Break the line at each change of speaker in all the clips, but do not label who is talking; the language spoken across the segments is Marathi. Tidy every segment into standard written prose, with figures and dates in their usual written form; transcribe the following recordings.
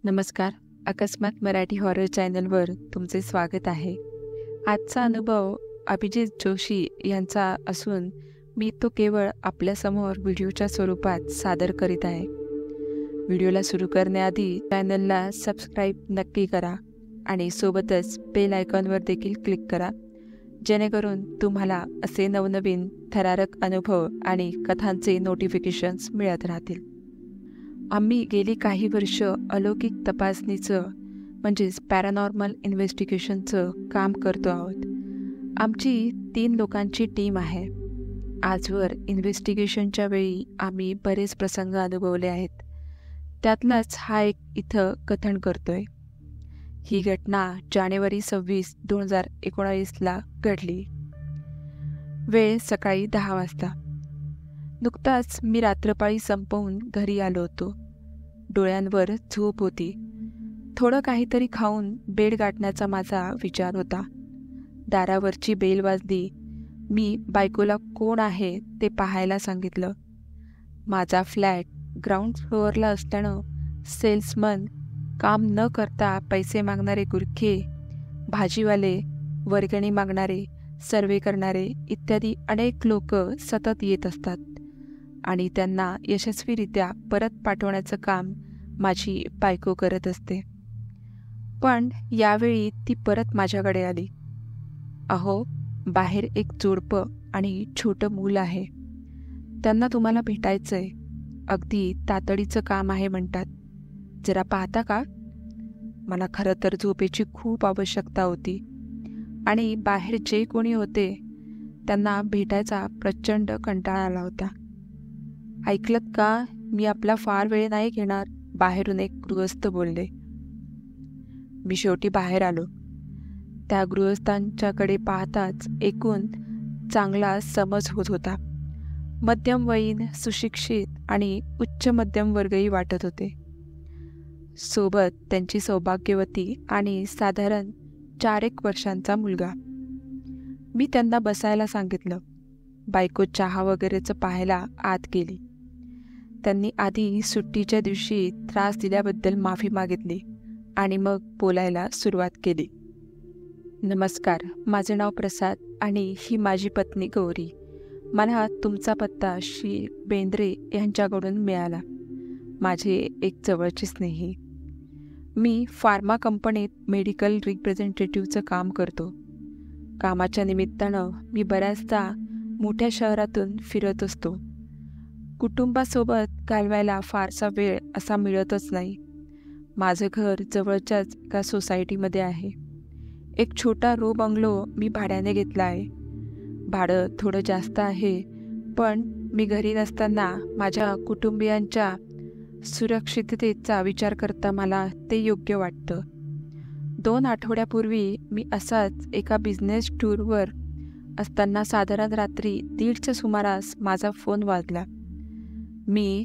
नमस्कार. अकस्मात मराठी हॉरर चॅनलवर तुमचे स्वागत आहे. आजचा अनुभव अभिजित जोशी यांचा असून मी तो केवळ आपल्यासमोर व्हिडिओच्या स्वरूपात सादर करीत आहे. व्हिडिओला सुरू करण्याआधी चॅनलला सबस्क्राईब नक्की करा आणि सोबतच बेल आयकॉनवर देखील क्लिक करा, जेणेकरून तुम्हाला असे नवनवीन थरारक अनुभव आणि कथांचे नोटिफिकेशन्स मिळत राहतील. आम्ही गेली काही वर्ष अलौकिक तपासणीचं म्हणजेच पॅरानॉर्मल इन्व्हेस्टिगेशनचं काम करतो आहोत. आमची 3 लोकांची टीम आहे. आजवर इन्व्हेस्टिगेशनच्या वेळी आम्ही बरेच प्रसंग अनुभवले आहेत. त्यातलाच हा एक इथं कथन करतोय. ही घटना जानेवारी 26, 2019ला घडली. वेळ सकाळी 10 वाजता. नुकताच मी रात्रपाळी संपवून घरी आलो होतो. डोळ्यांवर झोप होती. थोडं काहीतरी खाऊन बेड गाठण्याचा माझा विचार होता. दारावरची बेल वाजली. मी बायकोला कोण आहे ते पाहायला सांगितलं. माझा फ्लॅट ग्राउंड फ्लोअरला असल्यानं सेल्समन, काम न करता पैसे मागणारे गुरखे, भाजीवाले, वर्गणी मागणारे, सर्वे करणारे इत्यादी अनेक लोक सतत येत असतात आणि त्यांना यशस्वीरित्या परत पाठवण्याचं काम माझी बायको करत असते. पण यावेळी ती परत माझ्याकडे आली. अहो, बाहेर एक जोडपं आणि छोटं मूल आहे. त्यांना तुम्हाला भेटायचंय. अगदी तातडीचं काम आहे म्हणतात. जरा पाहता का? मला खरं तर झोपेची खूप आवश्यकता होती आणि बाहेर जे कोणी होते त्यांना भेटायचा प्रचंड कंटाळा आला होता. ऐकलत का? मी आपला फार वेळ नाही घेणार, बाहेरून एक गृहस्थ बोलले. मी शेवटी बाहेर आलो. त्या गृहस्थांच्याकडे पाहताच एकूण चांगला समज होत होता. मध्यमवयीन, सुशिक्षित आणि उच्च मध्यम वर्गही वाटत होते. सोबत त्यांची सौभाग्यवती आणि साधारण 4-1 वर्षांचा मुलगा. मी त्यांना बसायला सांगितलं. बायको चहा वगैरेचं पाहायला आत गेली. त्यांनी आधी सुट्टीच्या दिवशी त्रास दिल्याबद्दल माफी मागितली आणि मग बोलायला सुरुवात केली. नमस्कार, माझे नाव प्रसाद आणि ही माझी पत्नी गौरी. मला तुमचा पत्ता श्री बेंद्रे यांच्याकडून मिळाला. माझे एक जवळचे स्नेही. मी फार्मा कंपनीत मेडिकल रिप्रेझेंटेटिव्हचं काम करतो. कामाच्या निमित्तानं मी बऱ्याचदा मोठ्या शहरातून फिरत असतो. कुटुंबासोबत घालवायला फारसा वेळ असा मिळतच नाही. माझं घर जवळच्याच एका सोसायटीमध्ये आहे. एक छोटा रो बंगलो मी भाड्याने घेतला आहे. भाडं थोडं जास्त आहे, पण मी घरी नसताना माझ्या कुटुंबियांच्या सुरक्षिततेचा विचार करता मला ते योग्य वाटतं. 2 आठवड्यापूर्वी मी असाच एका बिझनेस टूरवर असताना साधारण रात्री 1:30च्या सुमारास माझा फोन वाजला. मी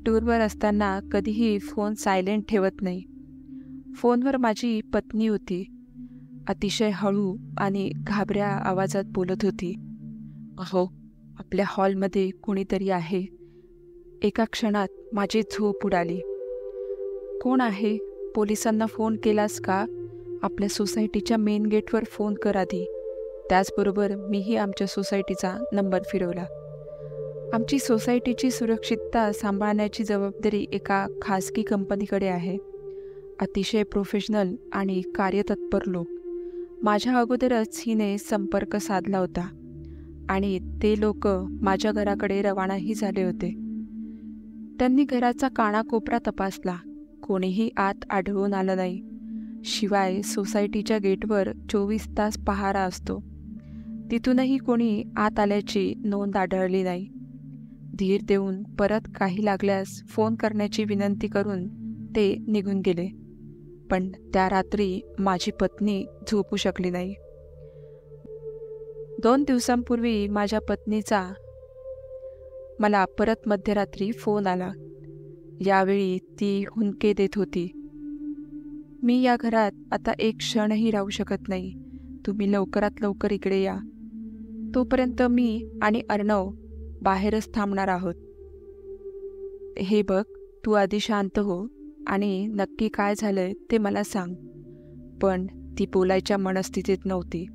टूरवर असताना कधीही फोन सायलेंट ठेवत नाही. फोनवर माझी पत्नी होती. अतिशय हळू आणि घाबऱ्या आवाजात बोलत होती. अहो, आपल्या हॉलमध्ये कुणीतरी आहे. एका क्षणात माझी झोप उडाली. कोण आहे? पोलिसांना फोन केलास का? आपल्या सोसायटीच्या मेन गेटवर फोन कर आधी. त्याचबरोबर मीही आमच्या सोसायटीचा नंबर फिरवला. आमची सोसायटीची सुरक्षितता सांभाळण्याची जबाबदारी एका खासगी कंपनीकडे आहे. अतिशय प्रोफेशनल आणि कार्यतत्पर लोक. माझ्या अगोदरच हिने संपर्क साधला होता आणि ते लोक माझ्या घराकडे रवानाही झाले होते. त्यांनी घराचा कानाकोपरा तपासला. कोणीही आत आढळून आलं नाही. शिवाय सोसायटीच्या गेटवर 24 तास पहारा असतो. तिथूनही कोणी आत आल्याची नोंद आढळली नाही. धीर देऊन परत काही लागल्यास फोन करण्याची विनंती करून ते निघून गेले. पण त्या रात्री माझी पत्नी झोपू शकली नाही. 2 दिवसांपूर्वी माझ्या पत्नीचा मला परत मध्यरात्री फोन आला. यावेळी ती हुंदके देत होती. मी या घरात आता एक क्षणही राहू शकत नाही. तुम्ही लवकरात लवकर इकडे या. तोपर्यंत मी आणि अर्णव बाहेरच थांबणार आहोत. हे बघ, तू आधी शांत हो आणि नक्की काय झालंय ते मला सांग. पण ती बोलायच्या मनस्थितीत नव्हती.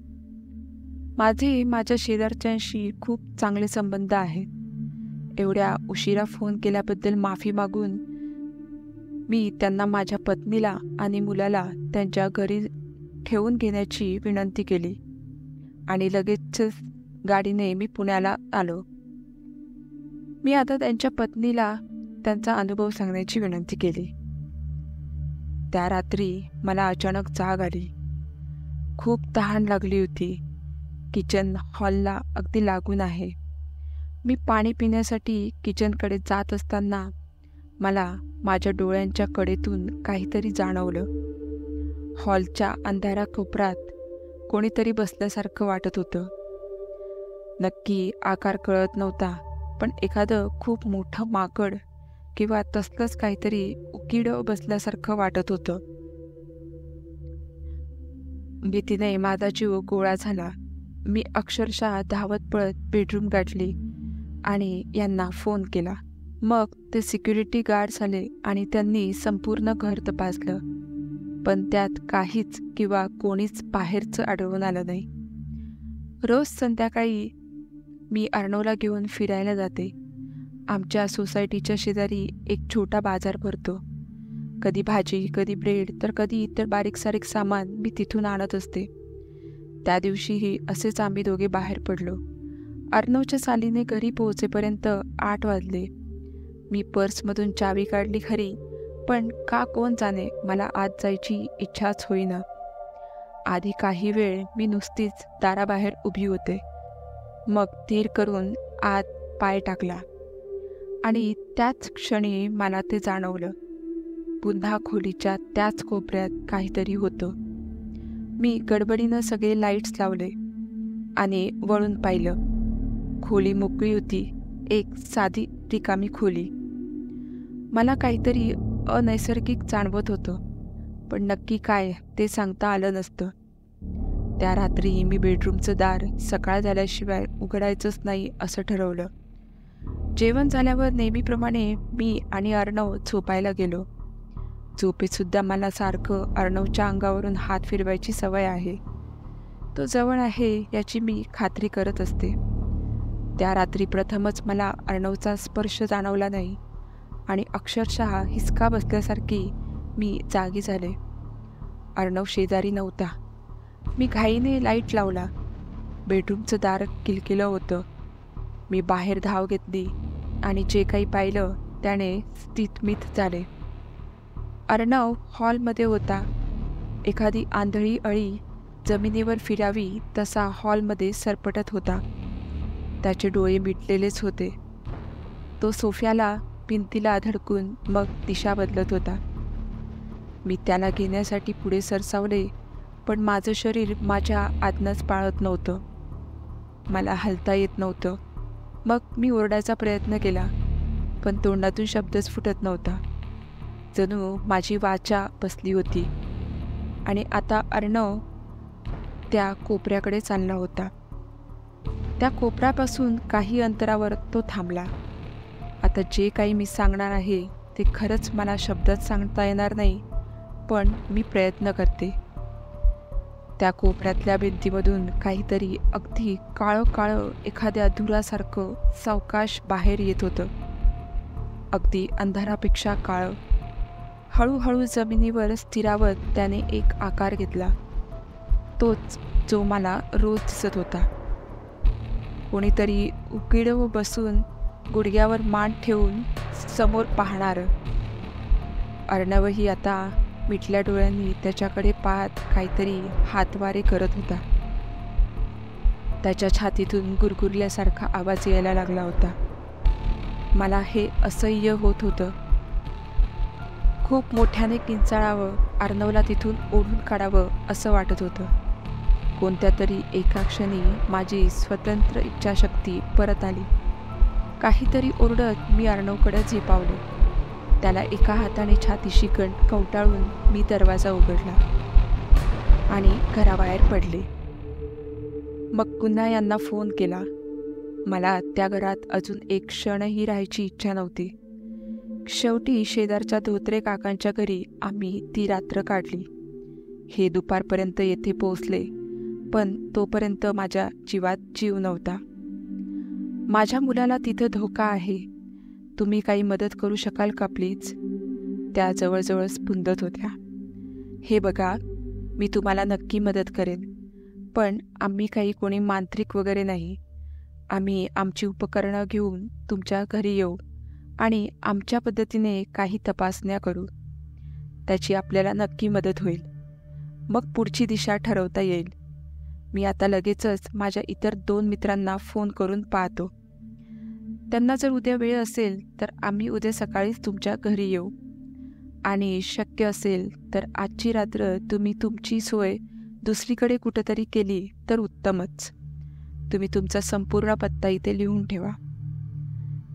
माझ्या शेजारच्यांशी खूप चांगले संबंध आहेत. एवढ्या उशिरा फोन केल्याबद्दल माफी मागून मी त्यांना माझ्या पत्नीला आणि मुलाला त्यांच्या घरी ठेवून घेण्याची विनंती केली आणि लगेचच गाडीने मी पुण्याला आलो. मी आता त्यांच्या पत्नीला त्यांचा अनुभव सांगण्याची विनंती केली. त्या रात्री मला अचानक जाग आली. खूप तहान लागली होती. किचन हॉलला अगदी लागून आहे. मी पाणी पिण्यासाठी किचनकडे जात असताना मला माझ्या डोळ्यांच्या कडेतून काहीतरी जाणवलं. हॉलच्या अंधाऱ्या कोपऱ्यात कोणीतरी बसल्यासारखं वाटत होतं. नक्की आकार कळत नव्हता, पण एखादं खूप मोठं माकड किंवा तसलंच काहीतरी उकिड बसल्यासारखं वाटत होतं. भीतीने माझा जीव गोळा झाला. मी अक्षरशः धावत पळत बेडरूम गाठली आणि यांना फोन केला. मग ते सिक्युरिटी गार्ड्स आले आणि त्यांनी संपूर्ण घर तपासलं, पण त्यात काहीच किंवा कोणीच बाहेरचं आढळून आलं नाही. रोज संध्याकाळी मी अर्णवला घेऊन फिरायला जाते. आमच्या सोसायटीच्या शेजारी एक छोटा बाजार भरतो. कधी भाजी, कधी ब्रेड, तर कधी इतर बारीक सारीक सामान मी तिथून आणत असते. त्या दिवशीही असेच आम्ही दोघे बाहेर पडलो. अर्णवच्या सालीने घरी पोहोचेपर्यंत 8 वाजले. मी पर्समधून चावी काढली खरी, पण का कोण जाणे मला आत जायची इच्छाच होईना. आधी काही वेळ मी नुसतीच दाराबाहेर उभी होते. मग धीर करून आत पाय टाकला आणि त्याच क्षणी मला ते जाणवलं. पुन्हा खोलीच्या त्याच कोपऱ्यात काहीतरी होतं. मी गडबडीनं सगळे लाईट्स लावले आणि वळून पाहिलं. खोली मोकळी होती. एक साधी रिकामी खोली. मला काहीतरी अनैसर्गिक जाणवत होतं, पण नक्की काय ते सांगता आलं नसतं. त्या रात्री मी बेडरूमचं दार सकाळ झाल्याशिवाय उघडायचंच नाही असं ठरवलं. जेवण झाल्यावर नेहमीप्रमाणे मी आणि अर्णव झोपायला गेलो. झोपेतसुद्धा मला सारखं अर्णवच्या अंगावरून हात फिरवायची सवय आहे. तो जवळ आहे याची मी खात्री करत असते. त्या रात्री प्रथमच मला अर्णवचा स्पर्श जाणवला नाही आणि अक्षरशः हिसका बसल्यासारखी मी जागी झाले. अर्णव शेजारी नव्हता. मी घाईने लाईट लावला. बेडरूमचं दार किलकिलं होतं. मी बाहेर धाव घेतली आणि जे काही पाहिलं त्याने स्थितमित झाले. अर्णव हॉलमध्ये होता. एखादी आंधळी अळी जमिनीवर फिरावी तसा हॉलमध्ये सरपटत होता. त्याचे डोळे मिटलेलेच होते. तो सोफ्याला भिंतीला धडकून मग दिशा बदलत होता. मी त्याला घेण्यासाठी पुढे सरसावले, पण माझं शरीर माझ्या आज्ञाच पाळत नव्हतं. मला हलता येत नव्हतं. मग मी ओरडायचा प्रयत्न केला, पण तोंडातून शब्दच फुटत नव्हता. जणू माझी वाचा बसली होती. आणि आता अर्णव त्या कोपऱ्याकडे चालला होता. त्या कोपऱ्यापासून काही अंतरावर तो थांबला. आता जे काही मी सांगणार आहे ते खरंच मला शब्दात सांगता येणार नाही, पण मी प्रयत्न करते. त्या कोपऱ्यातल्या भिंतीमधून काहीतरी अगदी काळं काळं एखाद्या धुरासारखं सावकाश बाहेर येत होतं. अगदी अंधारापेक्षा काळं. हळूहळू जमिनीवर स्थिरावत त्याने एक आकार घेतला. तोच जो मला रोज दिसत होता. कोणीतरी उकिडव बसून गुडघ्यावर मान ठेवून समोर पाहणारं. अर्णवही आता मिटल्या डोळ्यांनी त्याच्याकडे पाहत काहीतरी हातवारे करत होता. त्याच्या छातीतून गुरगुरल्यासारखा आवाज यायला लागला होता. मला हे असह्य होत होतं. खूप मोठ्याने किंचाळावं, अर्णवला तिथून ओढून काढावं असं वाटत होतं. कोणत्या तरी एका क्षणी माझी स्वतंत्र इच्छाशक्ती परत आली. काहीतरी ओरडत मी अर्णवकडे झेपावले. त्याला एका हाताने छातीशी कवटाळून मी दरवाजा उघडला आणि घराबाहेर पडले. मग पुन्हा यांना फोन केला. मला त्या घरात अजून एक क्षणही राहायची इच्छा नव्हती. शेवटी शेजारच्या धोत्रे काकांच्या घरी आम्ही ती रात्र काढली. हे दुपारपर्यंत येथे पोहोचले, पण तोपर्यंत माझ्या जीवात जीव नव्हता. माझ्या मुलाला तिथं धोका आहे, तुम्ही काही मदत करू शकाल का प्लीज? त्या जवळजवळ स्पुंदत होत्या. हे बघा, मी तुम्हाला नक्की मदत करेन, पण आम्ही काही कोणी मांत्रिक वगैरे नाही. आम्ही आमची उपकरणं घेऊन तुमच्या घरी येऊ आणि आमच्या पद्धतीने काही तपासण्या करू. त्याची आपल्याला नक्की मदत होईल. मग पुढची दिशा ठरवता येईल. मी आता लगेचच माझ्या इतर 2 मित्रांना फोन करून पाहतो. त्यांना जर उद्या वेळ असेल तर आम्ही उद्या सकाळीच तुमच्या घरी येऊ आणि शक्य असेल तर आजची रात्र तुम्ही तुमची सोय दुसरीकडे कुठंतरी केली तर उत्तमच. तुम्ही तुमचा संपूर्ण पत्ता इथे लिहून ठेवा.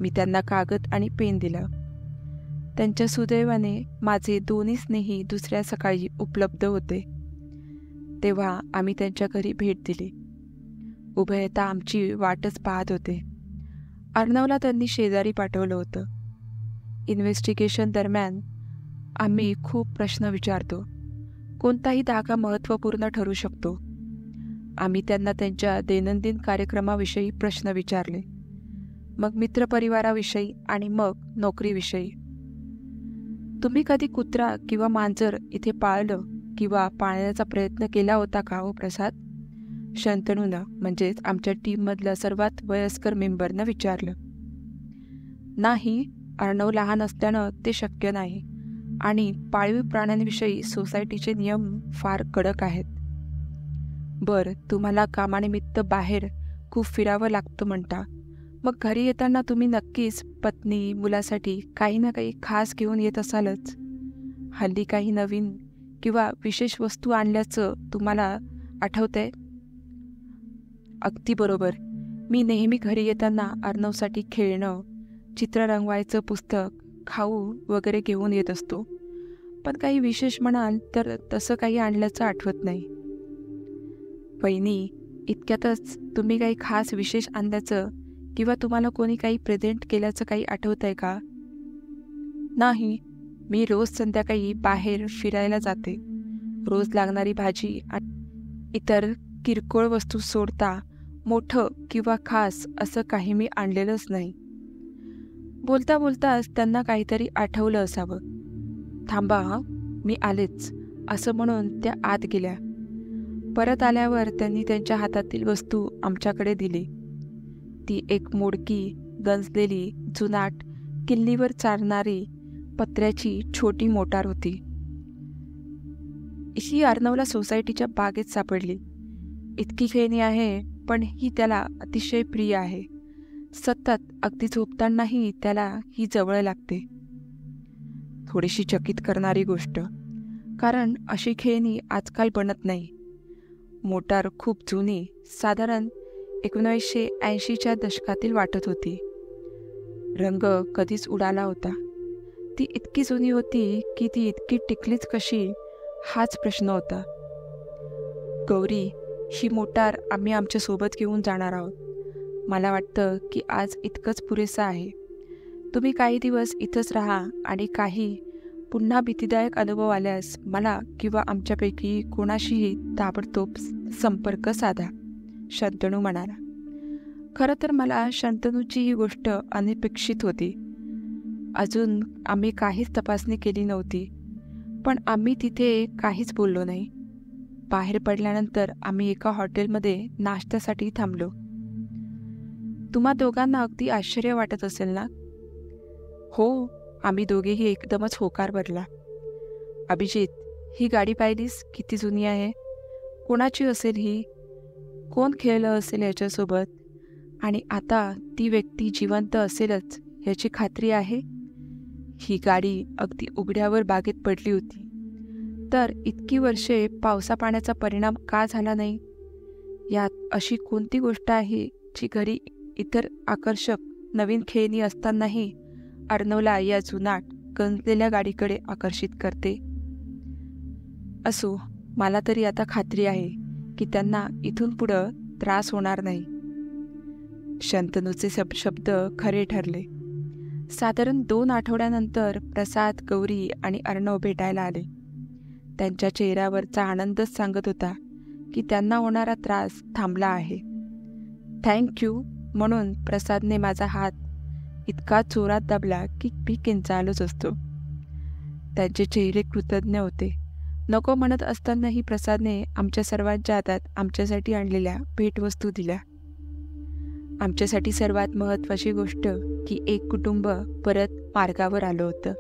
मी त्यांना कागद आणि पेन दिलं. त्यांच्या सुदैवाने माझे दोन्ही स्नेही दुसऱ्या सकाळी उपलब्ध होते. तेव्हा आम्ही त्यांच्या घरी भेट दिली. उभयता आमची वाटच पाहत होते. अर्णवला त्यांनी शेजारी पाठवलं होतं. इन्व्हेस्टिगेशन दरम्यान आम्ही खूप प्रश्न विचारतो. कोणताही धागा महत्त्वपूर्ण ठरू शकतो. आम्ही त्यांना त्यांच्या दैनंदिन कार्यक्रमाविषयी प्रश्न विचारले, मग मित्रपरिवाराविषयी आणि मग नोकरीविषयी. तुम्ही कधी कुत्रा किंवा मांजर इथे पाळलं किंवा पाळण्याचा प्रयत्न केला होता का हो प्रसाद? शंतनूनं, म्हणजेच आमच्या टीममधलं सर्वात वयस्कर मेंबरनं विचारलं. नाही, अर्णव लहान असल्यानं ते शक्य नाही आणि पाळीव प्राण्यांविषयी सोसायटीचे नियम फार कडक आहेत. बरं, तुम्हाला कामानिमित्त बाहेर खूप फिरावं लागतं म्हणता, मग घरी येताना तुम्ही नक्कीच पत्नी मुलासाठी काही ना काही खास घेऊन येत असालच. हल्ली काही नवीन किंवा विशेष वस्तू आणल्याचं तुम्हाला आठवतंय? अगदी बरोबर. मी नेहमी घरी येताना अर्णवसाठी खेळणं, चित्र रंगवायचं पुस्तक, खाऊ वगैरे घेऊन येत असतो. पण काही विशेष म्हणाल तर तसं काही आणल्याचं आठवत नाही. वहिनी, इतक्यातच तुम्ही काही खास विशेष आणल्याचं किंवा तुम्हाला कोणी काही प्रेझेंट केल्याचं काही आठवतंय का? नाही, मी रोज संध्याकाळी बाहेर फिरायला जाते. रोज लागणारी भाजी आणि इतर किरकोळ वस्तू सोडता मोठं किंवा खास असं काही मी आणलेलंच नाही. बोलता बोलताच त्यांना काहीतरी आठवलं असावं. थांबा हा, मी आलेच, असं म्हणून त्या आत गेल्या. परत आल्यावर त्यांनी त्यांच्या हातातील वस्तू आमच्याकडे दिली. ती एक मोडकी, गंजलेली, जुनाट, किल्लीवर चालणारी पत्र्याची छोटी मोटार होती. ही अर्णवला सोसायटीच्या बागेत सापडली. इतकी खेळणी आहे, पण ही त्याला अतिशय प्रिय आहे. सतत अगदी झोपतानाही त्याला ही जवळ लागते. थोडीशी चकित करणारी गोष्ट, कारण अशी खेळणी आजकाल बनत नाही. मोटार खूप जुनी, साधारण 1980च्या दशकातील वाटत होती. रंग कधीच उडाला होता. ती इतकी जुनी होती की ती इतकी टिकलीच कशी, हाच प्रश्न होता. गौरी, ही मोटार आम्ही आमच्या सोबत घेऊन जाणार आहोत. मला वाटतं की आज इतकंच पुरेसं आहे. तुम्ही काही दिवस इथंच राहा आणि काही पुन्हा भीतीदायक अनुभव आल्यास मला किंवा आमच्यापैकी कोणाशीही ताबडतोब संपर्क साधा, शंतनू म्हणाला. खरं तर मला शंतनूची ही गोष्ट अनपेक्षित होती. अजून आम्ही काहीच तपासणी केली नव्हती, पण आम्ही तिथे काहीच बोललो नाही. बाहेर पडल्यानंतर आम्ही एका हॉटेलमध्ये नाश्त्यासाठी थांबलो. तुम्हा दोघांना अगदी आश्चर्य वाटत असेल ना? हो, आम्ही दोघेही एकदमच होकार भरला. अभिजित, ही गाडी पाहिलीस किती जुनी आहे? कोणाची असेल ही? कोण खेळलं असेल याच्यासोबत? आणि आता ती व्यक्ती जिवंत असेलच याची खात्री आहे? ही गाडी अगदी उघड्यावर बागेत पडली होती, तर इतकी वर्षे पावसा पाण्याचा परिणाम का झाला नाही? यात अशी कोणती गोष्ट आहे जी घरी इतर आकर्षक नवीन खेळणी असतानाही अर्णवला या जुनाट गंजलेल्या गाडीकडे आकर्षित करते? असो, मला तरी आता खात्री आहे की त्यांना इथून पुढं त्रास होणार नाही. शंतनूचे शब्द खरे ठरले. साधारण 2 आठवड्यानंतर प्रसाद, गौरी आणि अर्णव भेटायला आले. त्यांच्या चेहऱ्यावरचा आनंदच सांगत होता की त्यांना होणारा त्रास थांबला आहे. थँक्यू म्हणून प्रसादने माझा हात इतका जोरात दाबला की मी किंचाळलोच असतो. त्यांचे चेहरे कृतज्ञ होते. नको म्हणत असतानाही प्रसादने आमच्या सर्वांच्या हातात आमच्यासाठी आणलेल्या भेटवस्तू दिल्या. आमच्यासाठी सर्वात महत्त्वाची गोष्ट की एक कुटुंब परत मार्गावर आलं होतं.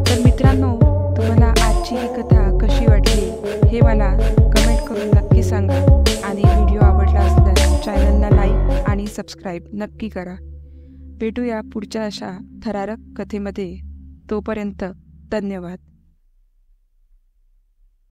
तर मित्रांनो, तुम्हाला आजची ही कथा कशी वाटली हे मला कमेंट करून नक्की सांगा आणि व्हिडिओ आवडला असल्यास चॅनलला लाईक आणि सबस्क्राईब नक्की करा. भेटूया पुढच्या अशा थरारक कथेमध्ये. तोपर्यंत धन्यवाद.